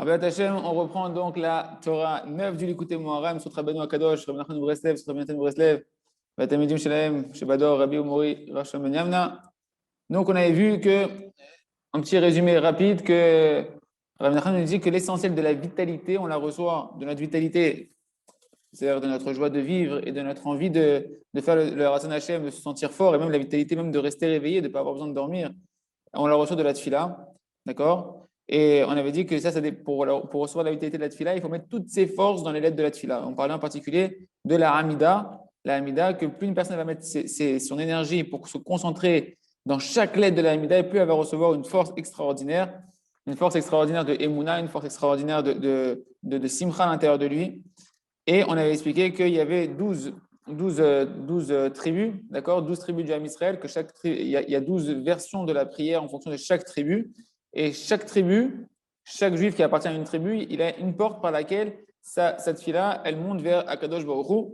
Abed Hashem, on reprend donc la Torah 9 du Likutei Moharam, Sutra Benu Akadosh, Rabbi Nachman Breslev, Sutra Benatan Breslev, Batamidim Shalem, Shebador, Rabbi Umori, Rachel Ben Yamna. Donc on avait vu que, un petit résumé rapide, que Rabbi Nachman nous dit que l'essentiel de la vitalité, on la reçoit de notre vitalité, c'est-à-dire de notre joie de vivre et de notre envie de faire le Ratzon Hashem, de se sentir fort, et même la vitalité même de rester réveillé, de ne pas avoir besoin de dormir. On la reçoit de la tfila, d'accord? Et on avait dit que pour recevoir la vitalité de la tfila, il faut mettre toutes ses forces dans les lettres de la tfila. On parlait en particulier de la hamida, que plus une personne va mettre son énergie pour se concentrer dans chaque lettre de la hamida, et plus elle va recevoir une force extraordinaire de emuna, une force extraordinaire de simcha à l'intérieur de lui. Et on avait expliqué qu'il y avait 12 tribus, d'accord, 12 tribus du Ham Israël, que il y a 12 versions de la prière en fonction de chaque tribu. Et chaque tribu, chaque juif qui appartient à une tribu, il a une porte par laquelle cette fille-là, elle monte vers Akadosh Baruch Hu,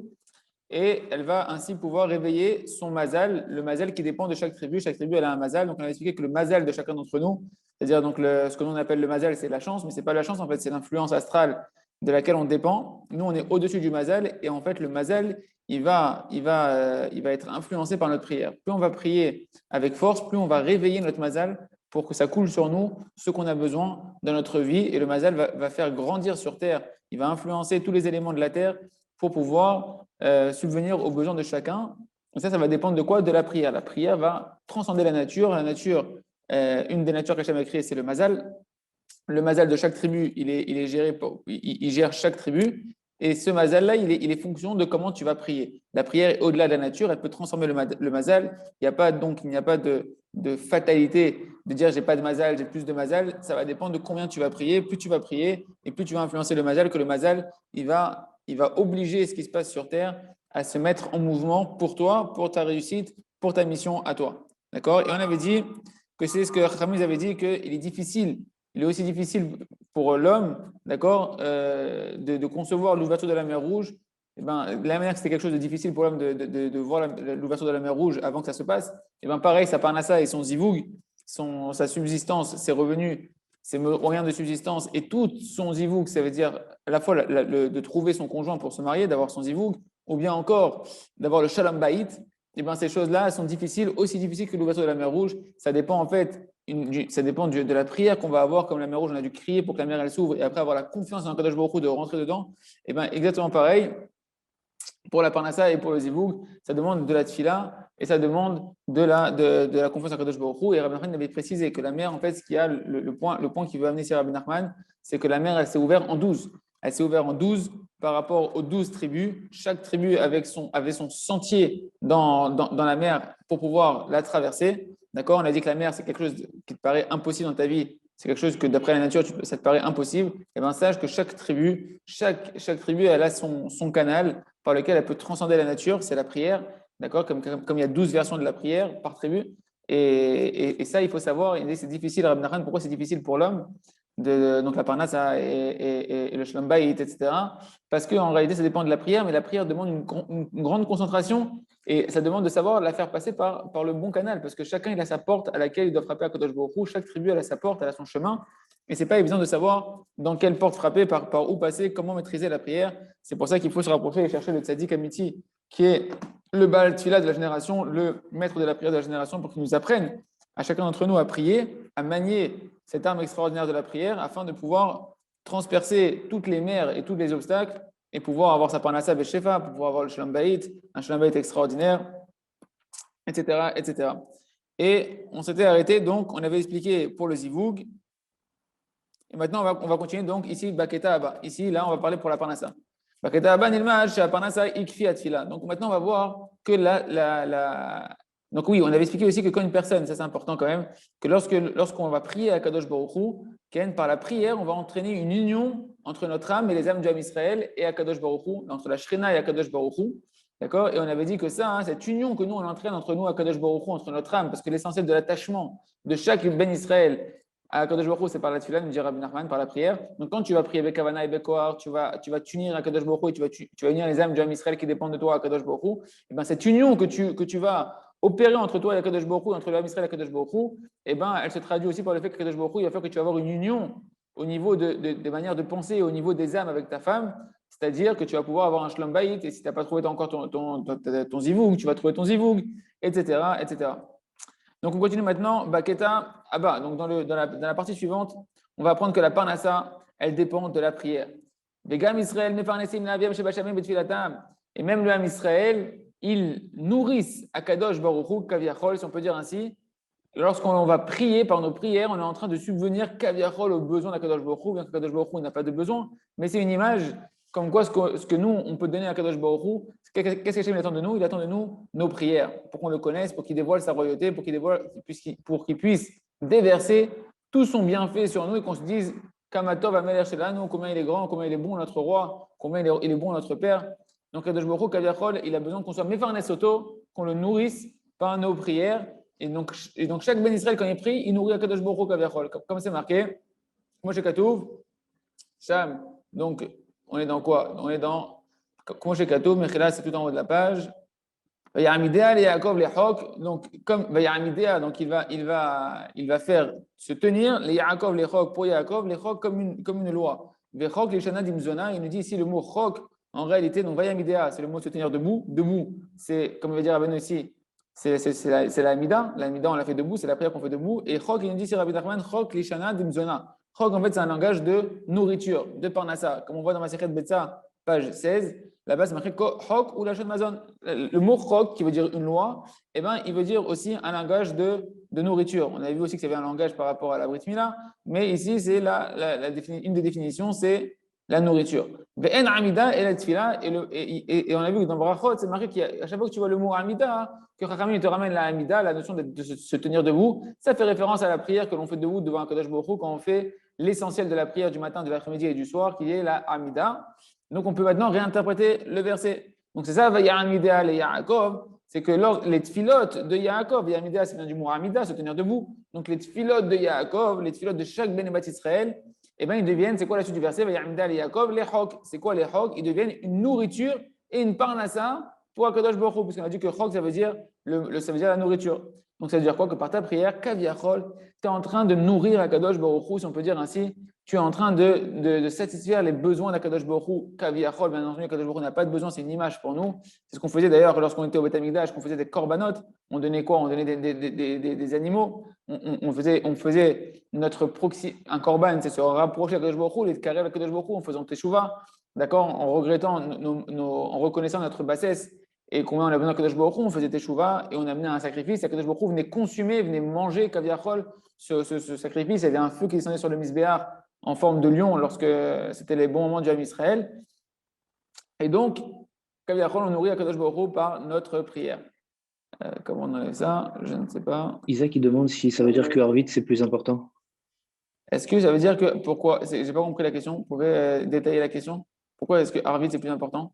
et elle va ainsi pouvoir réveiller son mazal, le mazal qui dépend de chaque tribu. Chaque tribu, elle a un mazal. Donc, on a expliqué que le mazal de chacun d'entre nous, c'est-à-dire donc ce que l'on appelle le mazal, c'est la chance, mais ce n'est pas la chance, en fait, c'est l'influence astrale de laquelle on dépend. Nous, on est au-dessus du mazal, et en fait, le mazal, il va être influencé par notre prière. Plus on va prier avec force, plus on va réveiller notre mazal pour que ça coule sur nous ce qu'on a besoin dans notre vie. Et le mazal va faire grandir sur terre. Il va influencer tous les éléments de la terre pour pouvoir subvenir aux besoins de chacun. Et ça va dépendre de quoi? De la prière. La prière va transcender la nature. La nature, une des natures qu'Hachem a créées, c'est le mazal. Le mazal de chaque tribu, il gère chaque tribu. Et ce mazal-là, il est fonction de comment tu vas prier. La prière est au-delà de la nature, elle peut transformer le mazal. Il n'y a pas de fatalité de dire j'ai pas de mazal, j'ai plus de mazal. Ça va dépendre de combien tu vas prier. Plus tu vas prier et plus tu vas influencer le mazal, que le mazal, il va obliger ce qui se passe sur terre à se mettre en mouvement pour toi, pour ta réussite, pour ta mission à toi. D'accord? Et on avait dit que c'est ce que Rami avait dit, qu'il est difficile. Il est aussi difficile pour l'homme, d'accord, de concevoir l'ouverture de la mer Rouge. Et ben, de la manière que c'était quelque chose de difficile pour l'homme de voir l'ouverture de la mer Rouge avant que ça se passe, et ben pareil, sa parnassa et son zivoug, sa subsistance, ses revenus, ses moyens de subsistance et tout son zivoug, ça veut dire à la fois de trouver son conjoint pour se marier, d'avoir son zivoug, ou bien encore d'avoir le shalom bayit. Et ben ces choses-là sont difficiles, aussi difficiles que l'ouverture de la mer Rouge. Ça dépend en fait de la prière qu'on va avoir, comme la mer Rouge, on a dû crier pour que la mer elle s'ouvre et après avoir la confiance dans Kadosh Baruch Hu de rentrer dedans. Et bien exactement pareil pour la parnassa et pour le zivoug, ça demande de la tfila et ça demande de la confiance en Kadosh Baruch Hu. Et Rabbi Nachman avait précisé que la mer, en fait, ce qu'il y a le point qui veut amener ici Rabbi Nachman, c'est que la mer elle s'est ouverte en 12. Elle s'est ouverte en 12 par rapport aux 12 tribus. Chaque tribu avait son sentier dans la mer pour pouvoir la traverser. D'accord? On a dit que la mer, c'est quelque chose qui te paraît impossible dans ta vie. C'est quelque chose que d'après la nature, ça te paraît impossible. Et bien, sache que chaque tribu, elle a son canal par lequel elle peut transcender la nature. C'est la prière. D'accord? Comme il y a 12 versions de la prière par tribu. Et ça, il faut savoir. C'est difficile, Rabbi Nachman, pourquoi c'est difficile pour l'homme? Donc la parnassa et le shalom bayit, etc. Parce qu'en réalité, ça dépend de la prière, mais la prière demande une grande concentration et ça demande de savoir la faire passer par le bon canal, parce que chacun il a sa porte à laquelle il doit frapper à Kadosh Baruch Hu. Chaque tribu elle a sa porte, elle a son chemin, et c'est pas évident de savoir dans quelle porte frapper, par où passer, comment maîtriser la prière. C'est pour ça qu'il faut se rapprocher et chercher le tzaddik amiti, qui est le Baal Tfila de la génération, le maître de la prière de la génération, pour qu'il nous apprenne à chacun d'entre nous à prier, à manier cette arme extraordinaire de la prière afin de pouvoir transpercer toutes les mers et tous les obstacles et pouvoir avoir sa parnassa beshefa, pouvoir avoir le shalom bayit, un shalom bayit extraordinaire, etc., etc. Et on s'était arrêté, donc on avait expliqué pour le zivoug. Et maintenant, on va continuer donc ici, Baketa Abba. Ici, là, on va parler pour la parnassa. Baketa Abba, Nilmaj, Parnassa, Ikfi Atfila. Donc maintenant, on va voir que donc oui, on avait expliqué aussi que quand une personne, ça c'est important quand même, que lorsqu'on va prier à Kadosh Baruch Hu, par la prière, on va entraîner une union entre notre âme et les âmes du Ham Israël et à Kadosh Baruch Hu, entre la Shrina et à Kadosh Baruch Hu. D'accord? Et on avait dit que ça, cette union que nous, on entraîne entre nous à Kadosh Baruch Hu, entre notre âme, parce que l'essentiel de l'attachement de chaque Ben Israël à Kadosh Baruch Hu, c'est par la tefila, nous dit Rabbi Nachman, par la prière. Donc quand tu vas prier avec Kavana et Bekoar, tu vas t'unir à Kadosh Baruch Hu et tu vas unir les âmes du Ham Israël qui dépendent de toi à Kadosh Baruch Hu. Et bien cette union que tu vas opérer entre toi et Kadosh Baruch Hu, entre le Ham Israël et Kadosh Baruch Hu, et ben elle se traduit aussi par le fait que Kadosh Baruch Hu, il va faire que tu vas avoir une union au niveau des manières de penser, au niveau des âmes avec ta femme, c'est-à-dire que tu vas pouvoir avoir un shlom bayit, et si tu n'as pas trouvé encore ton zivoug, tu vas trouver ton zivoug, etc., etc. Donc on continue maintenant, Baketa, Abba. Donc dans la partie suivante, on va apprendre que la parnassa, elle dépend de la prière. Vegam Israël, Mefarnesim, Naviam, Shebachamim, Betfilatam. Et même le Ham Israël, ils nourrissent Akadosh Baruch Hu, Kaviachol, si on peut dire ainsi. Lorsqu'on va prier, par nos prières, on est en train de subvenir Kaviachol aux besoins d'Akadosh Baruch Hu, bien qu'Akadosh Baruch Hu n'a pas de besoin, mais c'est une image comme quoi ce que nous, on peut donner à Akadosh Baruch Hu. Qu'est-ce qu'Hachem attend de nous? Il attend de nous nos prières, pour qu'on le connaisse, pour qu'il dévoile sa royauté, pour qu'il puisse déverser tout son bienfait sur nous et qu'on se dise Kamatov Ameler Shelanu, combien il est grand, combien il est bon notre roi, combien il est bon notre père. Donc Akadosh Baruch Hu, Kaviachol, il a besoin qu'on soit Mefarnes Soto, qu'on le nourrisse par nos prières. Et donc chaque Ben Israël, quand il prie, il nourrit Akadosh Baruch Hu Kaviachol. Comme c'est marqué, Moshe Katouv, Sham. Donc, on est dans quoi? On est dans Moshe Katouv, Mechila, c'est tout en haut de la page. Vayamidea, les Yaakov, les Chok. Donc, comme Vayamidea, donc il va faire se tenir les Yaakov, les Chok pour Yaakov, les Chok comme une loi. Vechok, les Shana Dimzona, il nous dit ici le mot Chok, en réalité, donc Vayamidea, c'est le mot se tenir debout. Debout, c'est, comme il va dire Rabbeinu ici, c'est la Amida. La Amida, on l'a fait debout, c'est la prière qu'on fait debout. Et Chok, il nous dit, c'est Rabbi Nachman, Chok, les Shana Dimzona. Chok, en fait, c'est un langage de nourriture, de parnassa. Comme on voit dans ma Sechet Betsa, page 16, là-bas, c'est marqué Chok ou la Mazon. Le mot Chok, qui veut dire une loi, eh ben, il veut dire aussi un langage de nourriture. On avait vu aussi que c'était un langage par rapport à la Brit Mila, mais ici, c'est une des définitions, c'est la nourriture. Ve'en Amida et la Tfila, et on a vu que dans Brachot, c'est marqué qu'à chaque fois que tu vois le mot Amida, que Chachamim te ramène la Amida, la notion de se tenir debout, ça fait référence à la prière que l'on fait debout devant un Kadosh Baruch Hu quand on fait l'essentiel de la prière du matin, de l'après-midi et du soir, qui est la Amida. Donc, on peut maintenant réinterpréter le verset. Donc, c'est ça, Vayamida le Yaakov, c'est que les tfilotes de Yaakov, Vayamida, c'est bien du mot Amida, se tenir debout. Donc, les tfilotes de Yaakov, les tfilotes de chaque Ben et Bat Israël, eh bien, ils deviennent, c'est quoi la suite du verset? Vayamida le Yaakov, les Chok. C'est quoi les Chok? Ils deviennent une nourriture et une parnassa pour Akadosh Baruch Hu, puisqu'on a dit que Chok, ça veut dire la nourriture. Donc, ça veut dire quoi? Que par ta prière, Kaviachol, tu es en train de nourrir Akadosh Baruch Hu, si on peut dire ainsi. Tu es en train de satisfaire les besoins d'Akadosh Baruch Hu, Kaviachol. Bien entendu, Akadosh Baruch Hu n'a pas de besoin, c'est une image pour nous. C'est ce qu'on faisait d'ailleurs lorsqu'on était au Beth Amikdash, qu'on faisait des korbanot. On donnait quoi? On donnait des animaux. On faisait notre proxy, un korban, c'est se rapprocher d'Akadosh Baruch Hu, les carrés avec Akadosh Baruch Hu en faisant teshuva, d'accord? En regrettant, en reconnaissant notre bassesse et combien on a besoin d'Akadosh Baruch Hu, on faisait teshuva et on amenait un sacrifice. Akadosh Baruch Hu venait consumer, venait manger Kaviachol, ce sacrifice. Il y avait un feu qui descendait sur le Misbéar en forme de lion lorsque c'était les bons moments du Ham Israël. Et donc, Kaviachol, on nourrit Akadosh Baruch Hu par notre prière. Comment on enlève ça? Je ne sais pas. Isaac, il demande si ça veut dire que Arvit, c'est plus important. Est-ce que ça veut dire que, pourquoi, j'ai pas compris la question, vous pouvez détailler la question? Pourquoi est-ce que Arvit c'est plus important?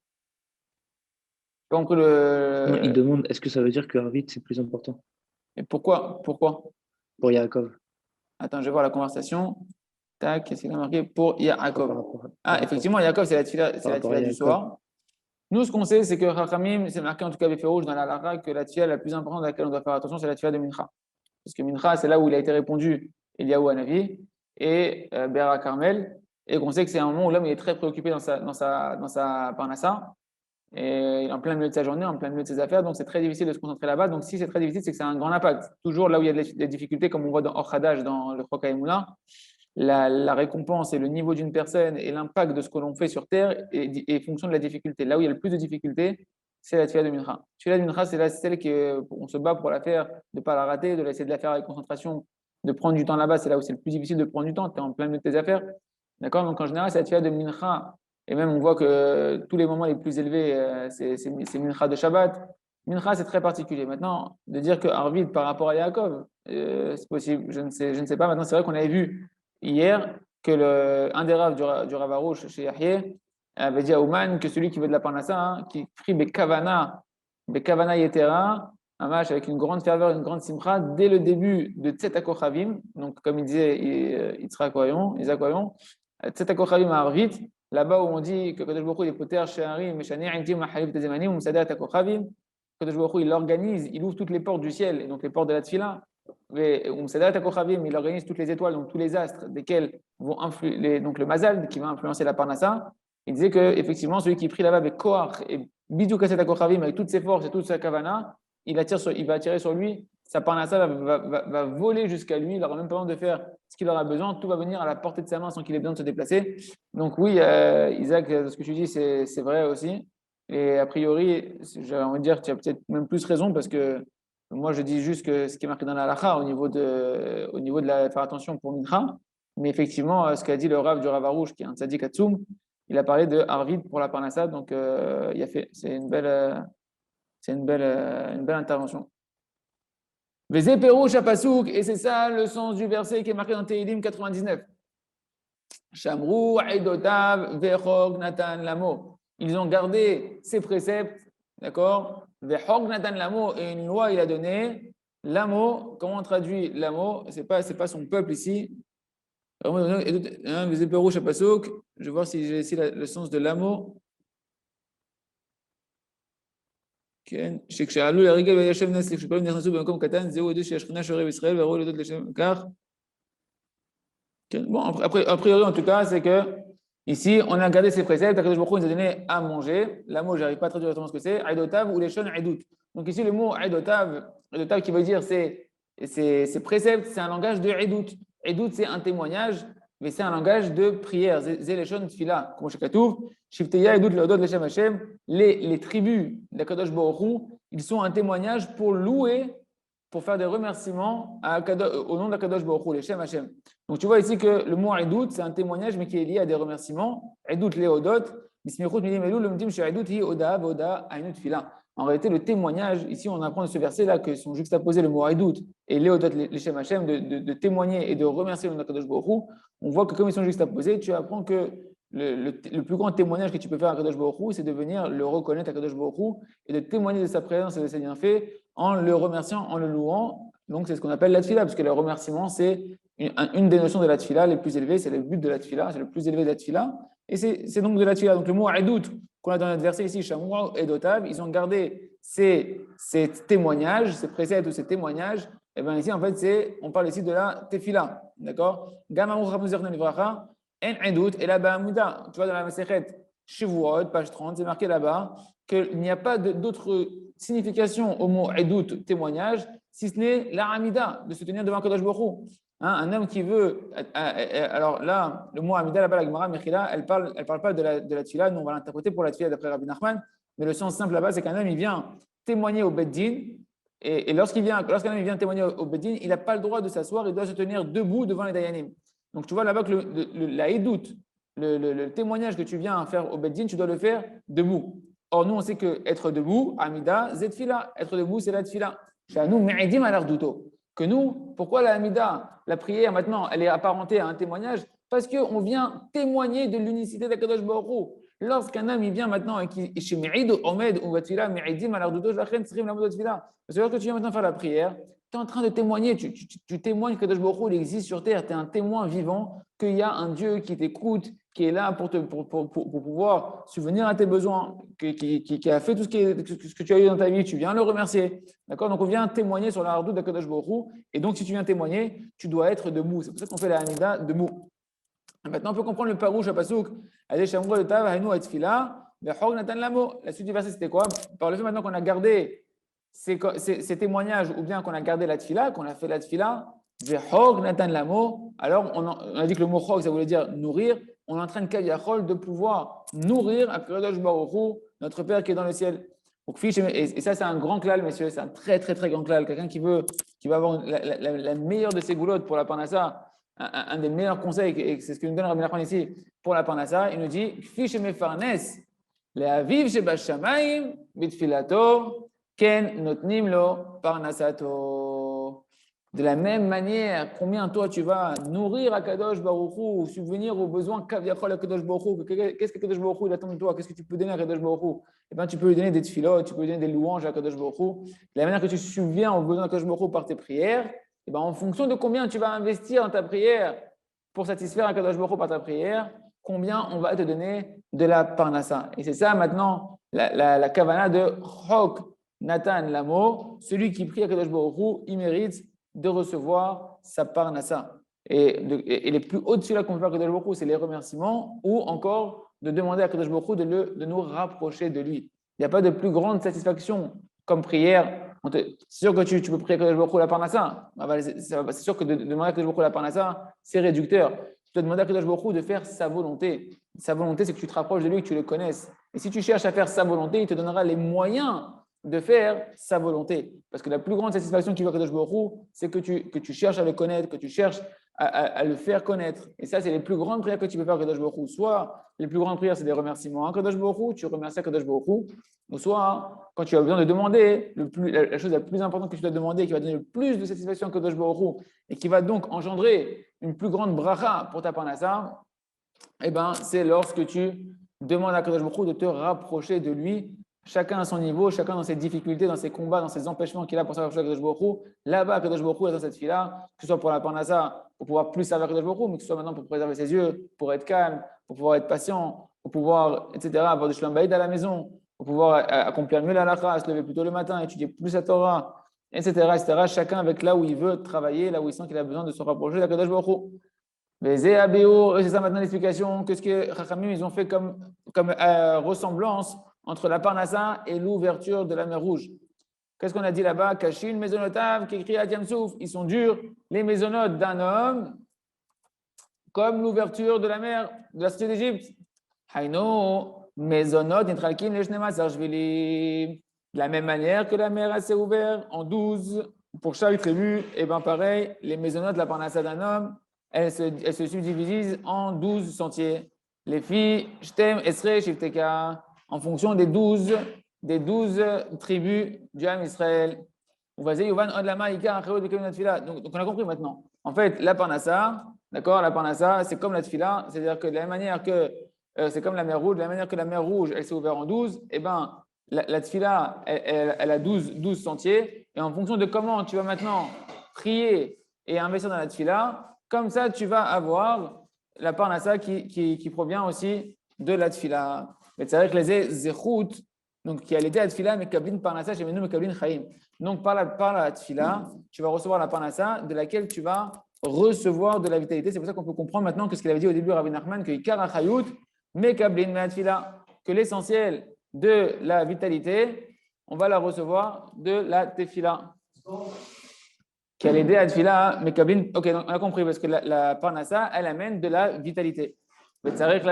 J'ai pas compris Non, il demande, est-ce que ça veut dire que Arvit, c'est plus important? Et pourquoi? Pour Yaakov. Attends, je vais voir la conversation. Tac, qu'est-ce qu'il a marqué pour Yaakov? Effectivement, Yaakov, c'est la tfila du soir. Nous, ce qu'on sait, c'est que Chachamim, c'est marqué en tout cas avec rouge dans la Lara, que la tfila la plus importante à laquelle on doit faire attention, c'est la tfila de Mincha. Parce que Mincha, c'est là où il a été répondu Eliyahu Hanavi et Béra Carmel, et qu'on sait que c'est un moment où l'homme est très préoccupé dans sa parnassa, et il est en plein milieu de sa journée, en plein milieu de ses affaires, donc c'est très difficile de se concentrer là-bas. Donc si c'est très difficile, c'est que c'est un grand impact. Toujours là où il y a des difficultés, comme on voit dans Or Hadash, dans le Chok HaEmuna, la récompense et le niveau d'une personne et l'impact de ce que l'on fait sur Terre est fonction de la difficulté. Là où il y a le plus de difficultés, c'est la tfila de Mincha. La tfila de Mincha, c'est celle qu'on se bat pour la faire, de ne pas la rater, de essayer de la faire avec concentration, de prendre du temps là-bas. C'est là où c'est le plus difficile de prendre du temps, tu es en plein milieu de tes affaires. D'accord? Donc en général, c'est la tfila de Mincha. Et même on voit que tous les moments les plus élevés, c'est Mincha de Shabbat. Mincha, c'est très particulier. Maintenant, de dire que Arvid par rapport à Yaakov, c'est possible, je ne sais pas. Maintenant, c'est vrai qu'on avait vu hier que un des raves du Rav Arouche chez Yahya avait dit à Ouman que celui qui veut de la parnassa, qui prie Bekavana Yetera, un match avec une grande ferveur, une grande simcha, dès le début de Tzet HaKochavim, donc comme il disait Isaac Oyon, Tzet HaKochavim à Arvit, là-bas où on dit que Kadosh Baruch Hu est poter she'arim, meshaneh intim mahalif tezemanim, musader HaKochavim, Kadosh Baruch Hu il organise, il ouvre toutes les portes du ciel, et donc les portes de la tfila, il organise toutes les étoiles, donc tous les astres, desquels vont influer, donc le mazal, qui va influencer la parnassa. Il disait que effectivement, celui qui prie là-bas avec Koach et Bidou Kaset Akochavim, avec toutes ses forces et toute sa kavana, il va attirer sur lui, sa parnassa va voler jusqu'à lui, il n'aura même pas besoin de faire ce qu'il aura besoin, tout va venir à la portée de sa main sans qu'il ait besoin de se déplacer. Donc oui, Isaac, ce que tu dis, c'est vrai aussi. Et a priori, j'ai envie de dire que tu as peut-être même plus raison parce que moi, je dis juste que ce qui est marqué dans la halakha au niveau de faire attention pour Mitra. Mais effectivement, ce qu'a dit le Rav du Rav Arouche, qui est un tzaddik Atsoum, il a parlé de Arvid pour la Parnassa. Donc, c'est une belle intervention. Vezé Perouche à Pasouk, et c'est ça le sens du verset qui est marqué dans Tehilim 99. Shamrou, Aidotav, Vechog, Natan, Lamo. Ils ont gardé ses préceptes, d'accord? Vechog, Natan, Lamo, et une loi il a donné. Lamo, comment on traduit Lamo? C'est pas son peuple ici. Vezé Perouche à Pasouk. Je vais voir si j'ai ici le sens de Lamo. שכשעלו לרגל וישב נס כשפעמים נכנסו במקום קטן, זהו עדות שהשכינה שורה בישראל והראו להודות לשם כך. Bon, a priori, en tout cas, c'est que ici, on a gardé ces préceptes, Akadosh Baruch Hu nous a donné à manger. La mot, je n'arrive pas à traduire exactement ce que c'est, Aidotav ou les shon Aidout. Donc ici, le mot Aidotav qui veut dire ces préceptes, c'est un langage de Aidout. Aidout, c'est un témoignage, mais c'est un langage de prière. Zéleshon Tfila, comme Shekatouv, Shifteya Aidout Leodot Leshem Hashem. Les tribus d'Akadosh Baruch Hu, ils sont un témoignage pour louer, pour faire des remerciements au nom d'Akadosh Baruch Hu, Leshem Hashem. Donc tu vois ici que le mot Aidout, c'est un témoignage, mais qui est lié à des remerciements. Aidout Leodot, Bismichut Midim Elul, le Midim Aidout Hi Oda Voda Ainut Tfila. En réalité, le témoignage, ici on apprend de ce verset-là que sont juxtaposés le mot Aidout et Leodot Leshem Hashem, de témoigner et de remercier le nom d'Akadosh Baruch Hu. On voit que comme ils sont juxtaposés, tu apprends que le plus grand témoignage que tu peux faire à Kadosh Baruch Hu, c'est de venir le reconnaître à Kadosh Baruch Hu et de témoigner de sa présence et de ses bienfaits en le remerciant, en le louant. Donc c'est ce qu'on appelle la tfila, parce que le remerciement, c'est une des notions de la tfila les plus élevées, c'est le but de la tfila, c'est le plus élevé de la tfila, et c'est donc de la tfila. Donc le mot aidout qu'on a dans notre verset ici, Shamua et Dotav, ils ont gardé ces témoignages, ces préceptes ou ces témoignages. Et bien ici, en fait, on parle ici de la tefila, d'accord? Gamamou Ramuzerna Livracha. En Aidout et là-bas, tu vois, dans la Masechet Shavuot, page 30, c'est marqué là-bas qu'il n'y a pas d'autre signification au mot Aidout, témoignage, si ce n'est la Hamida, de se tenir devant Kadosh Baruch Hu. Un homme qui veut. Alors là, le mot Hamida, là-bas, la Gemara, Mechila, elle parle pas de la tfila, nous on va l'interpréter pour la tfila d'après Rabbi Nachman, mais le sens simple là-bas, c'est qu'un homme, il vient témoigner au Beddin, et lorsqu'un homme vient témoigner au Beddin, il n'a pas le droit de s'asseoir, il doit se tenir debout devant les Dayanim. Donc, tu vois là-bas que la Eidout, le témoignage que tu viens faire au Beddin, tu dois le faire debout. Or, nous, on sait qu'être debout, Amida, Zetfila, être debout, c'est la Tfila. Chez nous, Me'idim à l'Ardouto. Que nous, pourquoi la Amida, la prière maintenant, elle est apparentée à un témoignage? Parce qu'on vient témoigner de l'unicité d'Akadosh Baruch Hu. Lorsqu'un homme il vient maintenant et qui chez Me'id, Omed, ou Vatfila, Me'idim à l'Ardouto, Jachem, Tzrim, la Tfila. Parce que lorsque tu viens maintenant faire la prière, tu es en train de témoigner, tu témoignes que Kadosh Baruch Hu, il existe sur terre, tu es un témoin vivant qu'il y a un Dieu qui t'écoute, qui est là pour pouvoir subvenir à tes besoins, qui a fait tout ce que tu as eu dans ta vie, tu viens le remercier. D'accord? Donc on vient témoigner sur la hardoute de Kadosh Baruch Hu, et donc si tu viens témoigner, tu dois être debout. C'est pour ça qu'on fait la Hamida debout. Maintenant on peut comprendre le parouche à Pasouk. La suite du verset c'était quoi? Par le fait maintenant qu'on a gardé ces témoignages, ou bien qu'on a gardé la tfila, qu'on a fait la tfila, alors on a dit que le mot chog, ça voulait dire nourrir, on entraîne Kaviachol de pouvoir nourrir à Kadosh Baruch Hu, notre Père qui est dans le ciel. Donc, et ça, c'est un grand klal, messieurs, c'est un très, très, très grand klal. Quelqu'un qui va avoir la meilleure de ses goulottes pour la parnassa, un des meilleurs conseils, et c'est ce que nous donne Rabbi Nachman ici pour la parnassa, il nous dit Kfi shemefarnes, le'aviv shebashamayim, bitfilato, ken notnim lo parnassato. De la même manière, combien toi tu vas nourrir à Kadosh Baruch Hu ou subvenir aux besoins Kaviachol à Kadosh Baruch Hu? Qu'est-ce que Kadosh Baruch Hu attend de toi? Qu'est-ce que tu peux donner à Kadosh Baruch Hu? Eh bien, tu peux lui donner des tfilot, tu peux lui donner des louanges à Kadosh Baruch Hu. De la manière que tu subviens aux besoins de Kadosh Baruch Hu par tes prières, eh bien, en fonction de combien tu vas investir dans ta prière pour satisfaire à Kadosh Baruch Hu par ta prière, combien on va te donner de la parnassa. Et c'est ça maintenant la kavana de Chok Natan Lamo, celui qui prie à Kadosh Baruch Hu, il mérite de recevoir sa parnassa. Et les plus hautes celui-là qu'on peut faire à Kadosh Baruch Hu, c'est les remerciements ou encore de demander à Kadosh Baruch Hu de nous rapprocher de lui. Il n'y a pas de plus grande satisfaction comme prière. C'est sûr que tu peux prier à Kadosh Baruch Hu la parnassa. C'est sûr que de demander à Kadosh Baruch Hu la parnassa, c'est réducteur. Tu dois demander à Kadosh Baruch Hu de faire sa volonté. Sa volonté, c'est que tu te rapproches de lui, que tu le connaisses. Et si tu cherches à faire sa volonté, il te donnera les moyens de faire sa volonté. Parce que la plus grande satisfaction qu'il veut à Kadosh Baruch Hu, c'est que tu cherches à le connaître, que tu cherches à le faire connaître. Et ça, c'est les plus grandes prières que tu peux faire à Kadosh Baruch Hu. Soit les plus grandes prières, c'est des remerciements à Kadosh Baruch Hu, tu remercies à Kadosh Baruch Hu. Ou soit, quand tu as besoin de demander, la chose la plus importante que tu dois demander, qui va donner le plus de satisfaction à Kadosh Baruch Hu, et qui va donc engendrer une plus grande bracha pour ta parnassa, eh ben, c'est lorsque tu demandes à Kadosh Baruch Hu de te rapprocher de lui, chacun à son niveau, chacun dans ses difficultés, dans ses combats, dans ses empêchements qu'il a pour servir Kadosh Baruch Hu. Là-bas, Kadosh Baruch Hu est dans cette fille-là, que ce soit pour la parnassa, pour pouvoir plus servir Kadosh Baruch Hu, mais que ce soit maintenant pour préserver ses yeux, pour être calme, pour pouvoir être patient, pour pouvoir, etc., avoir du shalom bayit à la maison, pour pouvoir accomplir mieux la halakha, se lever plus tôt le matin, étudier plus la Torah, etc., etc. Chacun avec là où il veut travailler, là où il sent qu'il a besoin de se rapprocher de Kadosh Baruch Hu. C'est ça maintenant l'explication, que ce que Chachamim ils ont fait comme ressemblance entre la parnassa et l'ouverture de la mer Rouge. Qu'est-ce qu'on a dit là-bas? Kashin, Mésonotav, qui écrit à Yamsouf. Ils sont durs, les mésonotes d'un homme, comme l'ouverture de la mer, de la cité d'Égypte. Haino, Mésonotes, Nitralkin, Leshnema, Sarjvili. De la même manière que la mer s'est ouverte en 12 pour chaque tribu, et bien pareil, les mésonotes de la parnassa d'un homme, elles se subdivisent en 12 sentiers. Les filles, Shtem, Esre, Shifteka, en fonction des 12 tribus du Ham Israël. Donc on a compris maintenant. En fait, la parnassa, d'accord, la parnassa, c'est comme la tfila, c'est-à-dire que de la même manière que c'est comme la mer Rouge, de la même manière que la mer Rouge, elle s'est ouverte en 12, et ben la tfila, elle a 12 sentiers, et en fonction de comment tu vas maintenant prier et investir dans la tfila, comme ça, tu vas avoir la parnassa qui provient aussi de la tfila. Mais c'est vrai que les zechut, donc qui a l'aider à la tfila, mais kablin parnassa, chez nous, mais kablin chaim. Donc par la tfila, tu vas recevoir la parnassa de laquelle tu vas recevoir de la vitalité. C'est pour ça qu'on peut comprendre maintenant que ce qu'il avait dit au début, Rabbi Nachman, que ikar achayut, mais kablin la tfila, que l'essentiel de la vitalité, on va la recevoir de la tefila. Qui a l'aider à tefila, mais kablin. Ok, donc on a compris parce que la parnassa, elle amène de la vitalité. Mais c'est vrai que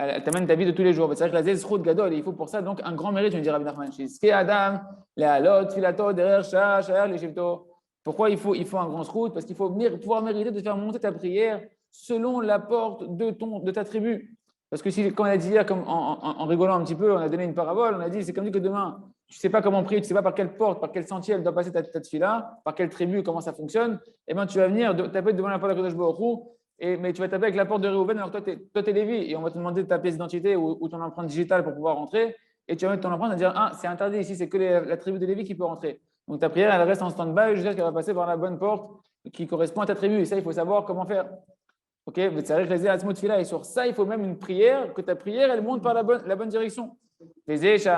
elle t'amène ta vie de tous les jours. C'est vrai que zchut gadol, il faut pour ça donc un grand mérite, je me dis Rabbi Nachman. Adam, les halot, filato, derrière shah, les shivto. Pourquoi il faut un grand zchut? Parce qu'il faut pouvoir mériter de faire monter ta prière selon la porte de ta tribu. Parce que si, comme on a dit hier, comme en rigolant un petit peu, on a donné une parabole, on a dit c'est comme dit que demain, tu ne sais pas comment prier, tu ne sais pas par quelle porte, par quel sentier elle doit passer ta tefila, par quelle tribu, comment ça fonctionne, et bien tu vas venir taper devant la porte de Kadosh Baruch Hu, mais tu vas taper avec la porte de Réhouven, alors que toi, tu es Lévi, et on va te demander ta pièce d'identité ou ton empreinte digitale pour pouvoir rentrer, et tu vas mettre ton empreinte et dire ah, c'est interdit ici, c'est que la tribu de Lévi qui peut rentrer. Donc ta prière, elle reste en stand-by jusqu'à ce qu'elle va passer par la bonne porte qui correspond à ta tribu, et ça, il faut savoir comment faire. Ok, mais c'est vrai que les Atzmut Fila, et sur ça, il faut même une prière, que ta prière, elle monte par la bonne direction. Et c'est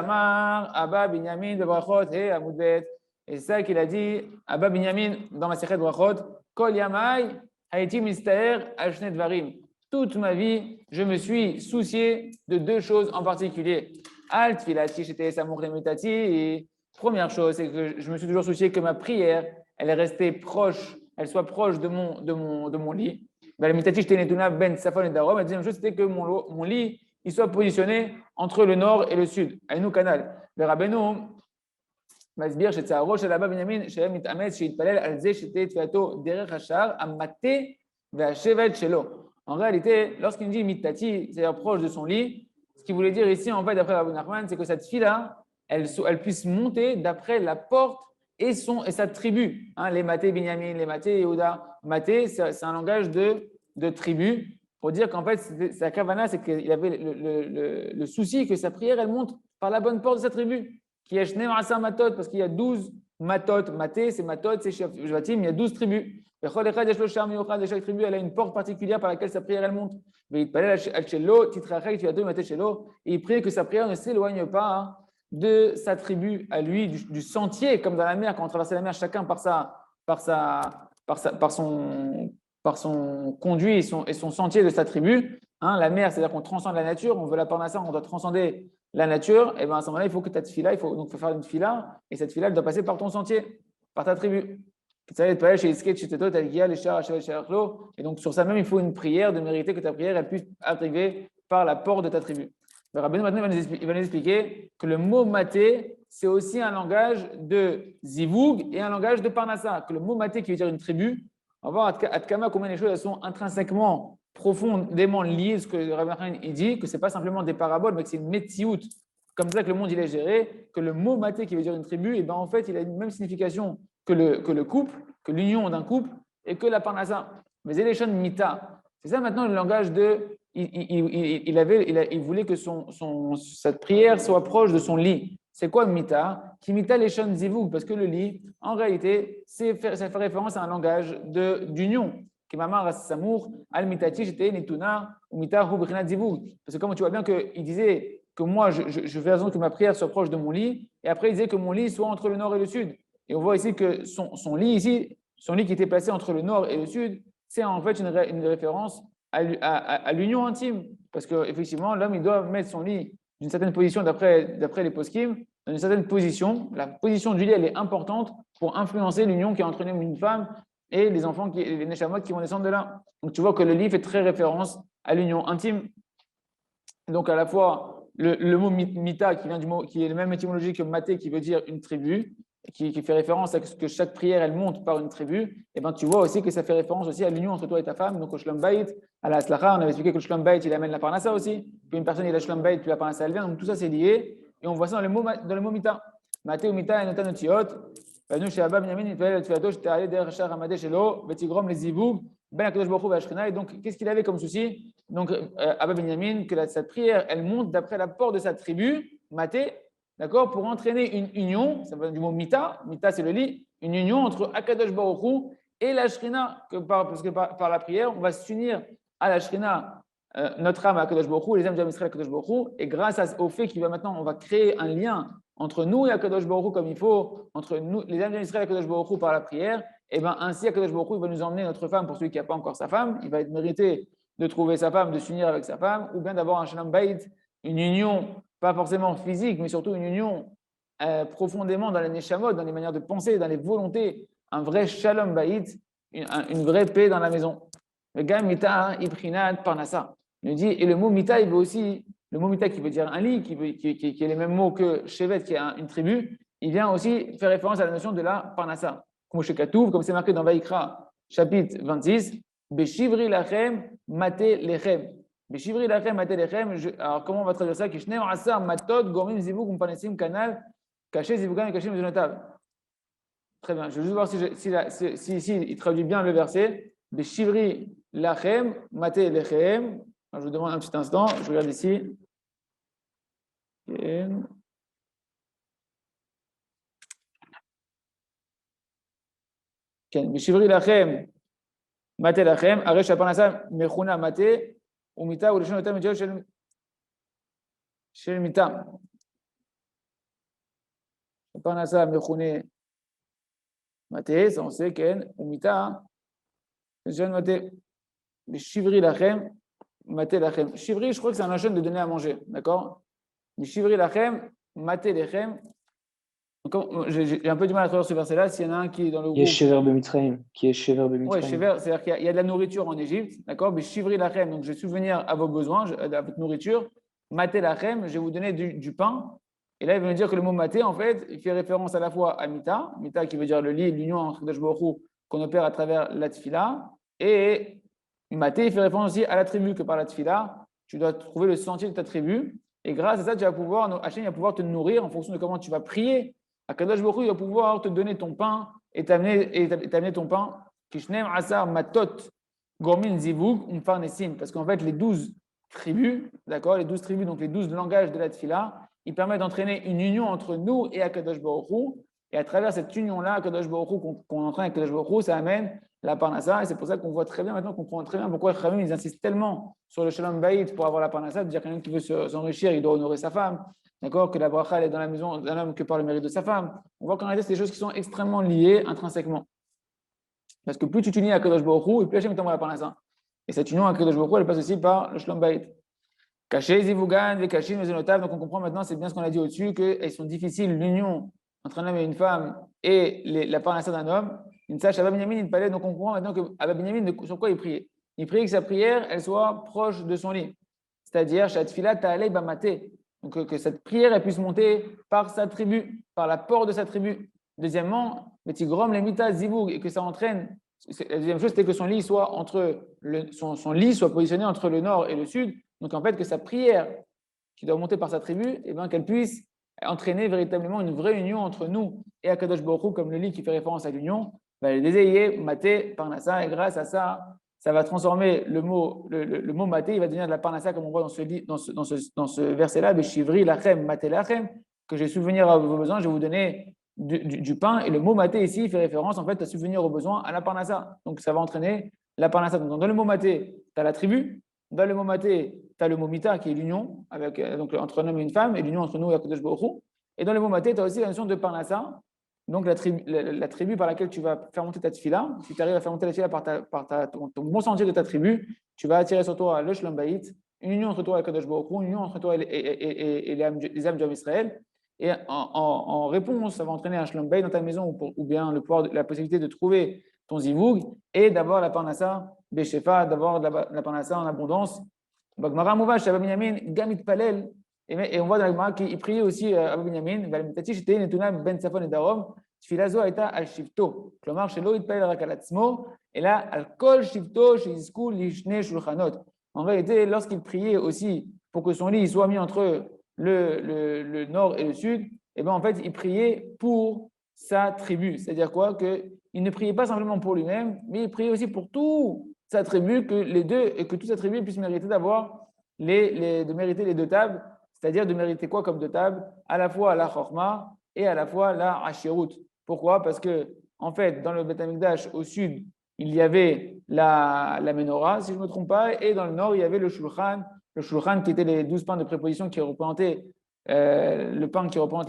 ça qu'il a dit, Abba Binyamin, dans ma Sechet Brachot, Kol Yamai, Haïti Mistaer, Alshnet Varim. Toute ma vie, je me suis soucié de deux choses en particulier. Alt Filati, j'étais Samour Lemutati. Première chose, c'est que je me suis toujours soucié que ma prière, elle est restée proche, elle soit proche de mon lit. La deuxième chose, c'était que mon lit il soit positionné entre le nord et le sud. Aïnou Canal. Le Rabbeinu, Masbir, chez Tsaharosh, chez Abba Binyamin, chez Mitamet, chez Itpalel, Alze, chez Tfiato, Derech Hachar, Amate, Ve'ashevet Shelo. En réalité, lorsqu'il dit Mitati, c'est-à-dire proche de son lit, ce qu'il voulait dire ici, en fait, d'après Rabbi Nachman, c'est que cette fille-là, elle puisse monter d'après la porte et sa tribu. Hein, les Maté Binyamin, les Maté Yehuda. Maté, c'est un langage de tribu. Pour dire qu'en fait, sa kavana, c'est qu'il avait le souci que sa prière, elle monte par la bonne porte de sa tribu. Qui est Shne Ma'asa Matot, parce qu'il y a 12 matot. Maté, c'est matot, c'est Shvatim, il y a 12 tribus. Et chaque tribu, elle a une porte particulière par laquelle sa prière, elle monte. Et il priait que sa prière ne s'éloigne pas de sa tribu à lui, du sentier, comme dans la mer, quand on traverse la mer, chacun par par son conduit et son sentier de sa tribu. Hein, la mer, c'est-à-dire qu'on transcende la nature, on veut la parnassa, on doit transcender la nature. Et bien à ce moment-là, il faut que ta tefila, il faut faire une fila, et cette fila, elle doit passer par ton sentier, par ta tribu. Et donc sur ça même, il faut une prière de mériter que ta prière elle puisse arriver par la porte de ta tribu. Le rabbin maintenant il va nous expliquer que le mot maté, c'est aussi un langage de zivoug et un langage de parnassa. Que le mot maté qui veut dire une tribu, on va voir à Tkama combien les choses elles sont intrinsèquement, profondément liées. Ce que le rabbin il dit, que ce n'est pas simplement des paraboles, mais que c'est une metsiout. Comme ça que le monde il est géré, que le mot maté qui veut dire une tribu, et ben en fait il a une même signification que le couple, que l'union d'un couple et que la parnassa. Mais Eléchon Mita, c'est ça maintenant le langage de. Il voulait que cette prière soit proche de son lit. C'est quoi Mita? Qui Mita Léchon Zivoug, parce que le lit, en réalité, ça fait référence à un langage d'union. Qui mamar samour al mitati j'étais nituna ou mita hubrina zivoug. Parce que comme tu vois bien qu'il disait que moi, je fais raison que ma prière soit proche de mon lit, et après il disait que mon lit soit entre le nord et le sud. Et on voit ici que son lit ici, son lit qui était placé entre le nord et le sud, c'est en fait une référence à l'union intime. Parce qu'effectivement, l'homme, il doit mettre son lit d'une certaine position d'après les poskim, dans une certaine position. La position du lit, elle est importante pour influencer l'union qui est entre une femme et les enfants, les neshamot qui vont descendre de là. Donc tu vois que le lit fait très référence à l'union intime. Donc à la fois, le mot mita, qui vient du mot, qui est le même étymologie que maté, qui veut dire une tribu, qui fait référence à ce que chaque prière, elle monte par une tribu, et ben tu vois aussi que ça fait référence aussi à l'union entre toi et ta femme. Donc au Shlom Bayit, à la Aslacha, on avait expliqué que le Shlom Bayit, il amène la Parnassa aussi, qu'une personne, il a Shlom Bayit, puis la Parnassa, elle vient. Donc tout ça, c'est lié. Et on voit ça dans le mot mita. Maté ou mita, et notanotiot. Donc qu'est-ce qu'il avait comme souci? Donc Abba Benyamin, que cette prière, elle monte d'après la porte de sa tribu, Maté, d'accord, pour entraîner une union, ça vient du mot mita, mita c'est le lit, une union entre Akadosh Baruch Hu et la Shrina, parce que par la prière, on va s'unir à la Shrina, notre âme à Akadosh Baruch Hu, les âmes d'Israël à Akadosh Baruch Hu, et grâce au fait qu'il va maintenant, on va créer un lien entre nous et Akadosh Baruch Hu comme il faut, entre nous, les âmes d'Israël et Akadosh Baruch Hu par la prière, et bien ainsi Akadosh Baruch Hu il va nous emmener notre femme pour celui qui n'a pas encore sa femme, il va être mérité de trouver sa femme, de s'unir avec sa femme, ou bien d'avoir un shalom bayit, une union, pas forcément physique, mais surtout une union profondément dans les neshamot, dans les manières de penser, dans les volontés, un vrai shalom bayit, une vraie paix dans la maison. Le gars mita ibrinat parnassa. Il dit, et le mot mita, il veut aussi, le mot mita qui veut dire un lit, qui est les mêmes mots que shevet, qui est une tribu, il vient aussi faire référence à la notion de la parnassa. Comme c'est marqué dans Vaïkra, chapitre 26, Beshivri lachem mate lechem. Beshivri lachem mate lechem. Alors, comment on va traduire ça? Kishnem asar matot gomim zivug umpanesim kanal caché zivugam et caché mezonotav. Très bien. Je vais juste voir si il traduit bien le verset. Beshivri lachem mate lechem. Je vous demande un petit instant. Je regarde ici. Okay. Beshivri lachem. Maté lachem, aresh apanasa mechuna maté, ou mita ou le shon mitzvot shel mita. Apanasa mechune maté, ça on sait ken, ou mita shel maté. Shivri lachem, maté lachem. Shivri, je crois que c'est un enchaîne de donner à manger, d'accord? Shivri lachem, maté lachem. J'ai un peu du mal à traduire ce verset-là. S'il y en a un qui est dans le groupe. Qui est Shever Bemitraim. Oui, Shever, c'est-à-dire qu'il y a de la nourriture en Égypte, d'accord? Mais Shivri lachem, donc je vais subvenir à vos besoins, à votre nourriture. Maté lachem, je vais vous donner du pain. Et là, il veut nous dire que le mot maté, en fait, il fait référence à la fois à mita, mita qui veut dire le lit, l'union entre Kadosh Baruch Hu qu'on opère à travers la tfila, et maté, il fait référence aussi à la tribu, que par la tfila, tu dois trouver le sentier de ta tribu. Et grâce à ça, tu vas pouvoir, Hachem va pouvoir te nourrir en fonction de comment tu vas prier. Akadosh Baruch Hu, il va pouvoir te donner ton pain et t'amener ton pain. Kishnem asar matot gormin zivug umfarnesim. Parce qu'en fait, les 12 tribus, d'accord, les 12 tribus, donc les 12 langages de la tfila, ils permettent d'entraîner une union entre nous et Akadosh Baruch Hu. Et à travers cette union-là, Akadosh Baruch Hu, qu'on entraîne avec Akadosh Baruch Hu, ça amène la parnassa. Et c'est pour ça qu'on voit très bien maintenant, qu'on comprend très bien pourquoi les Khamim, ils insistent tellement sur le shalom bayit pour avoir la parnassa, de dire quelqu'un qui veut s'enrichir, il doit honorer sa femme. D'accord, que la bracha elle est dans la maison d'un homme que par le mérite de sa femme. On voit qu'en réalité, c'est des choses qui sont extrêmement liées intrinsèquement. Parce que plus tu t'unis à Kadosh Baruch Hu, et plus Hachem t'envoie la parnassa. Et cette union à Kadosh Baruch Hu, elle passe aussi par le Shalom Bayit. Caché, Zivugan, Vekashim, Mezenotav. Donc on comprend maintenant, c'est bien ce qu'on a dit au-dessus, qu'elles sont difficiles, l'union entre un homme et une femme et la parnassa d'un homme. Une sache, Abba Binyamin, il parlait, donc on comprend maintenant que Abba Binyamin, sur quoi il priait? Il priait que sa prière, elle soit proche de son lit. C'est-à-dire, Shatfila Ta'alei Bamate. Donc que cette prière, elle puisse monter par sa tribu, par la porte de sa tribu. Deuxièmement, Betigrom Lemita Zivug, et que ça entraîne. La deuxième chose, c'était que son lit soit son lit soit positionné entre le nord et le sud. Donc en fait, que sa prière, qui doit monter par sa tribu, eh bien, qu'elle puisse entraîner véritablement une vraie union entre nous et Akadosh Baruch Hu, comme le lit qui fait référence à l'union. Les désaillés, maté, parnassa, et grâce à ça, ça va transformer le mot maté, il va devenir de la parnassa, comme on voit dans ce verset-là, Beshivri lachem, maté lachem, que je vais subvenir à vos besoins, je vais vous donner du pain. Et le mot maté ici, il fait référence en fait à subvenir aux besoins, à la parnassa. Donc ça va entraîner la parnassa. Donc dans le mot maté, tu as la tribu. Dans le mot maté, tu as le mot mita, qui est l'union donc, entre un homme et une femme, et l'union entre nous et Akadosh Baruch Hu. Et dans le mot maté, tu as aussi la notion de parnassa, donc la tribu par laquelle tu vas faire monter ta tefila. Si tu arrives à faire monter la tefila par ton bon sentier de ta tribu, tu vas attirer sur toi le Shalom Bayit, une union entre toi et Akadosh Baruch Hu, une union entre toi et les âmes du homme Israël. Et en réponse, ça va entraîner un Shalom Bayit dans ta maison, ou bien la possibilité de trouver ton zivug, et d'avoir la parnassa Beshefa, d'avoir la parnassa en abondance. Et on voit dans la Gemara qu'il priait aussi Abba Binyamin, et là, en réalité, lorsqu'il priait aussi pour que son lit soit mis entre le nord et le sud, et bien en fait, il priait pour sa tribu. C'est-à-dire quoi? Qu'il ne priait pas simplement pour lui-même, mais il priait aussi pour toute sa tribu, et que toute sa tribu puisse mériter d'avoir de mériter les deux tables, c'est-à-dire de mériter quoi comme deux tables? À la fois la chorma et à la fois la hashirut. Pourquoi? Parce que, en fait, dans le Beth Amikdash, au sud, il y avait la menorah, si je ne me trompe pas, et dans le nord, il y avait le shulchan qui était les 12 pains de préposition qui représentaient le pain qui représente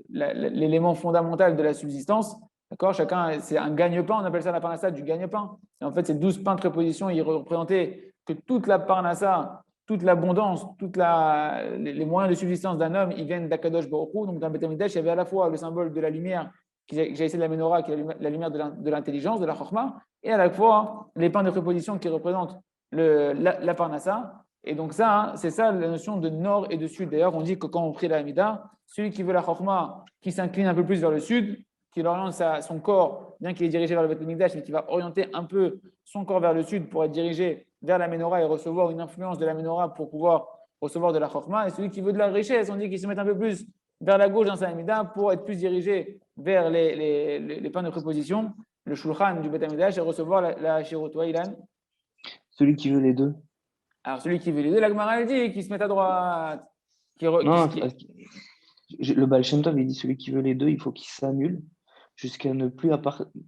l'élément fondamental de la subsistance. D'accord? Chacun, c'est un gagne-pain, on appelle ça la parnassa du gagne-pain. Et en fait, ces 12 pains de préposition, ils représentaient que toute la parnassa, toute l'abondance, les moyens de subsistance d'un homme, ils viennent d'Akadosh Baruch Hu. Donc dans le Beth Amikdash, il y avait à la fois le symbole de la lumière, qui j'ai essayé de la menorah, qui est la lumière de l'intelligence, de la chorma, et à la fois les pains de préposition qui représentent la parnassa. Et donc ça, c'est ça la notion de nord et de sud. D'ailleurs, on dit que quand on prie la Hamida, celui qui veut la chorma, qui s'incline un peu plus vers le sud, qui oriente son corps, bien qu'il est dirigé vers le Beth Amikdash, mais qui va orienter un peu son corps vers le sud pour être dirigé vers la menorah et recevoir une influence de la menorah pour pouvoir recevoir de la chorma. Et celui qui veut de la richesse, on dit qu'il se met un peu plus vers la gauche dans sa Hamida pour être plus dirigé vers les pains de préposition, le shulchan du Beth Amikdash et recevoir la shirut. Ilan. Celui qui veut les deux. Alors, celui qui veut les deux, la Gemara elle dit qu'il se met à droite. Le Baal Shem Tov, il dit celui qui veut les deux, il faut qu'il s'annule jusqu'à ne plus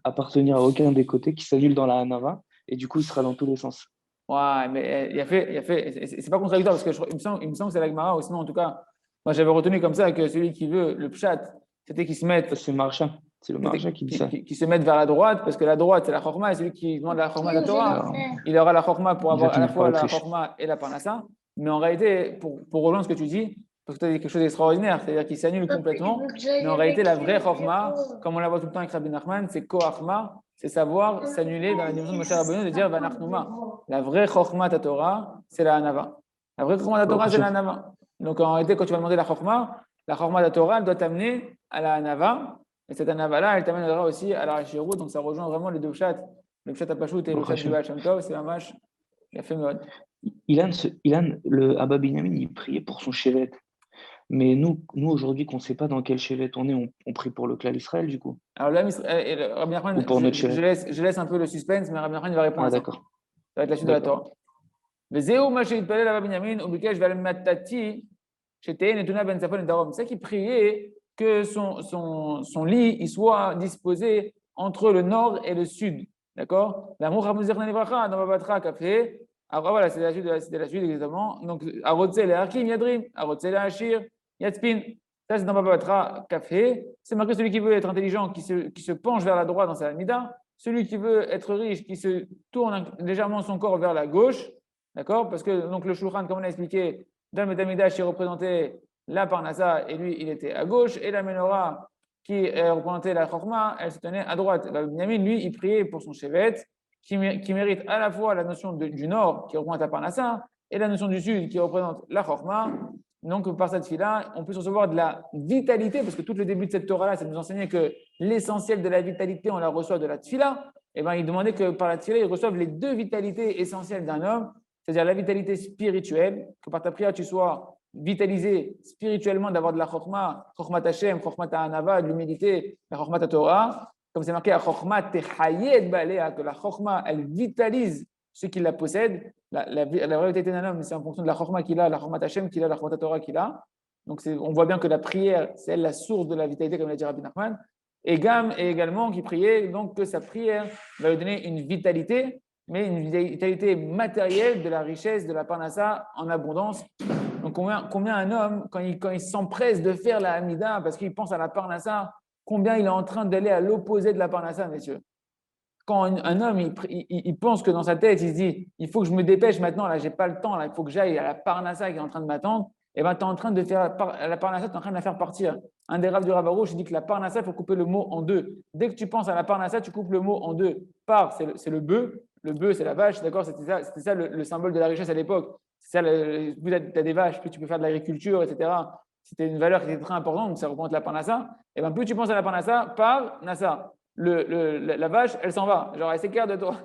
appartenir à aucun des côtés, qui s'annule dans la Hanava, et du coup, il sera dans tous les sens. Ouais, mais il a fait, c'est pas contradictoire, parce que il me semble que c'est la Gemara, ou sinon, en tout cas, moi j'avais retenu comme ça que celui qui veut le pshat, c'était qu'il se mette. C'est Marcha. C'est le Marcha qui dit ça. Qui se mette vers la droite, parce que la droite, c'est la chorma, et celui qui demande la chorma de la Torah, il aura la chorma pour avoir à la fois la chorma et la parnassa. Mais en réalité, pour rejoindre ce que tu dis, parce que tu as dit quelque chose d'extraordinaire, c'est-à-dire qu'il s'annule complètement, mais en réalité, la vraie chorma, comme on la voit tout le temps avec Rabbi Nachman, c'est koachma, c'est savoir s'annuler dans la dimension de Moshe Rabbeinu, de dire vanachnuma. La vraie chorma ta Torah, c'est la hanava. La vraie chorma ta Torah, c'est la hanava. Donc en réalité, quand tu vas demander la chorma ta Torah, elle doit t'amener à la hanava. Et cette hanava-là, elle t'amènera aussi à la hashirut. Donc ça rejoint vraiment les deux pshats, le pshat apashut et le pshat du Baal Shem Tov. C'est un match, il a fait mode. Ilan, le Abba Binyamin, il priait pour son chevet. Mais nous aujourd'hui, qu'on ne sait pas dans quel chevet on est, on prie pour le clan Israël, du coup. Alors là, Rabbi Nachman, je laisse un peu le suspense, mais Rabbi Nachman va répondre. Ah, d'accord. Ça va être la suite de la Torah. C'est qu'il priait que son lit il soit disposé entre le nord et le sud. D'accord? L'amour alors voilà, c'était la suite exactement. Donc, Arotzel et Hakim, Yadrim, Arotzel et Hashir, Yadspin. Ça, c'est dans Baba Batra Café. C'est marqué celui qui veut être intelligent, qui se penche vers la droite dans sa Hamida, celui qui veut être riche, qui se tourne légèrement son corps vers la gauche, d'accord? Parce que donc, le Shulchan, comme on a expliqué, dans le Beth Amikdash, il représentait la Parnassa et lui, il était à gauche, et la Menorah, qui représentait la Chorma, elle se tenait à droite. Binyamin, lui, il priait pour son Shevet, qui mérite à la fois la notion du nord, qui représente la Parnassa, et la notion du sud, qui représente la Chorma. Donc, par cette fille-là, on peut recevoir de la vitalité, parce que tout le début de cette Torah-là, ça nous enseignait que l'essentiel de la vitalité, on la reçoit de la Tfila. Et bien, il demandait que par la Tfila, ils reçoivent les deux vitalités essentielles d'un homme, c'est-à-dire la vitalité spirituelle, que par ta prière, tu sois vitalisé spirituellement, d'avoir de la Chokhmah, Chokhmah Hashem, Chokhmah Ta'anava, de l'humilité, la Chokhmah Torah. Comme c'est marqué, la Chokhmah Tehayed Balea, que la Chokhmah, elle vitalise ceux qui la possèdent. La vraie vitalité d'un homme, c'est en fonction de la Chokhmah qu'il a, la Chokhmah Hashem qu'il a, la Chokhmah Torah qu'il a. Donc, on voit bien que la prière, c'est elle la source de la vitalité, comme l'a dit Rabbi Nachman. Et Gam est également qui priait, donc que sa prière va lui donner une vitalité, mais une vitalité matérielle de la richesse, de la parnassa en abondance. Donc, combien un homme, quand il s'empresse de faire la Hamida, parce qu'il pense à la parnassa, combien il est en train d'aller à l'opposé de la parnassa, messieurs. Quand un homme, il pense que dans sa tête, il se dit, il faut que je me dépêche maintenant, là, j'ai pas le temps, là, il faut que j'aille à la parnassa qui est en train de m'attendre, et bien, tu es en train de faire la parnassa, tu es en train de la faire partir. Un des raves du Rav Arush, il dit que la parnassa, il faut couper le mot en deux. Dès que tu penses à la parnassa, tu coupes le mot en deux. Par, c'est le bœuf, c'est la vache, d'accord? C'était ça le symbole de la richesse à l'époque. C'est ça, plus tu as des vaches, plus tu peux faire de l'agriculture, etc. C'était une valeur qui était très importante, donc ça représente la parnassa. Et bien, plus tu penses à la parnassa, par nassa. La vache, elle s'en va. Genre, elle s'écarte de toi.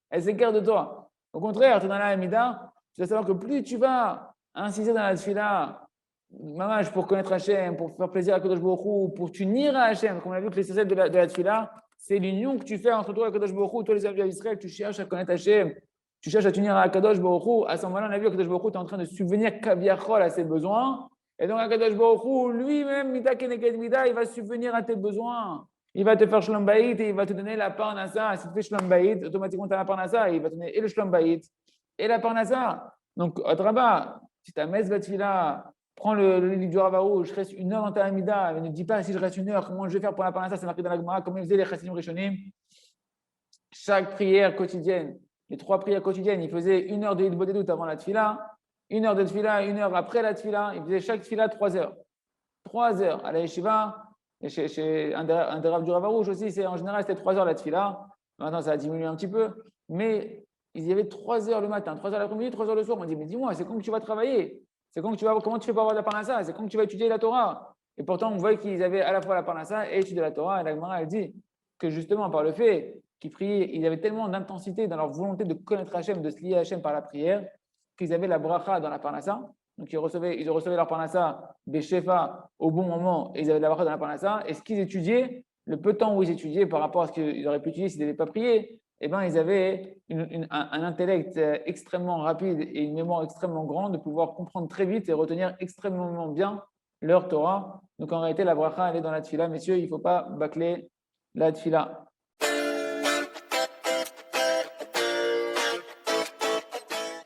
Elle s'écarte de toi. Au contraire, tu es dans la Hamida, tu dois savoir que plus tu vas insister dans la tfila, mamage, pour connaître Hachem, pour faire plaisir à Kadosh Baruch Hu, pour t'unir à Hachem, comme on a vu que l'essentiel de la tfila, c'est l'union que tu fais entre toi et Kadosh Baruch Hu, toi les amis d'Israël, tu cherches à connaître Hachem, tu cherches à t'unir à Kadosh Baruch Hu. À ce moment-là, on a vu que Kadosh Baruch Hu est en train de subvenir Kaviachol à ses besoins. Et donc, à Kadosh Baruch Hu, lui-même, Mida Keneked Mida, il va subvenir à tes besoins. Il va te faire Shlom Bayit et il va te donner la parnassa. Si tu fais Shlom Bayit, automatiquement tu as la parnassa. Il va te donner et le Shlom Bayit et la parnassa. Donc, Adraba, si ta messe Batfila, prends le livre du Rav Arush, je reste une heure dans ta Hamida, ne dis pas si je reste une heure, comment je vais faire pour la parnassa, c'est marqué dans la Gemara, comment ils faisaient les Chassidim Rishonim. Chaque prière quotidienne, les 3 prières quotidiennes, ils faisaient 1 heure de Hitbodedut avant la Tfila, 1 heure de Tfila, 1 heure après la Tfila, ils faisaient chaque Tfila 3 heures. 3 heures à la Yeshiva, et chez un des Rav du Rav Arush aussi, en général, c'était 3 heures la Tfila. Maintenant, ça a diminué un petit peu, mais il y avait 3 heures le matin, 3 heures l'après-midi, 3 heures le soir. On dit, mais dis-moi, c'est quand que tu vas travailler? C'est quand que comment tu fais pour avoir de la parnassa? C'est quand que tu vas étudier la Torah? Et pourtant, on voit qu'ils avaient à la fois la parnassa et étudier la Torah. Et la Gemara, elle dit que justement, par le fait qu'ils priaient, ils avaient tellement d'intensité dans leur volonté de connaître Hachem, de se lier à Hachem par la prière, qu'ils avaient la bracha dans la parnassa. Donc, ils recevaient leur parnassa des shefas au bon moment et ils avaient la bracha dans la parnassa. Et ce qu'ils étudiaient, le peu de temps où ils étudiaient par rapport à ce qu'ils auraient pu étudier s'ils n'avaient pas prié, eh ben, ils avaient un intellect extrêmement rapide et une mémoire extrêmement grande de pouvoir comprendre très vite et retenir extrêmement bien leur Torah. Donc en réalité, la bracha, elle est dans la tfila. Messieurs, il ne faut pas bâcler la tfila.